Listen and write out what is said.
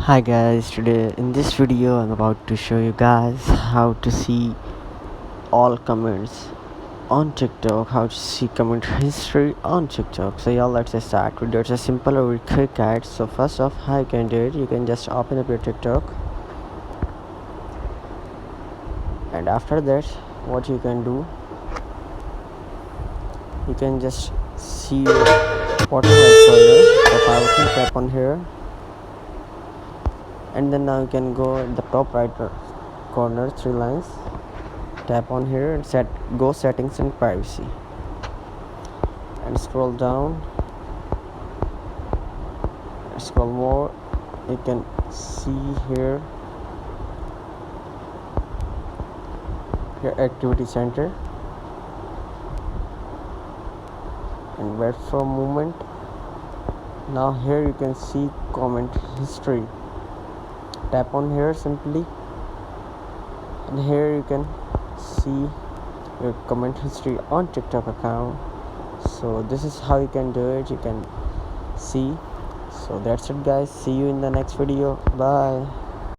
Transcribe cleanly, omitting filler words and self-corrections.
Hi guys, today in this video I'm about to show you guys how to see all comments on TikTok, how to see comment history on TikTok. So y'all, let's just start with it's a simple or very quick guide. So first off, how you can do it, you can just open up your TikTok, and after that what you can do, you can just see your bottom right corner. So powerful tap on here, and then now you can go in the top right corner, three lines, tap on here and go settings and privacy, and scroll down, scroll more, you can see here activity center, and wait for a moment. Now here you can see comment history, tap on here simply, and here you can see your comment history on TikTok account. So this is how you can do it, you can see. So that's it guys, see you in the next video, bye.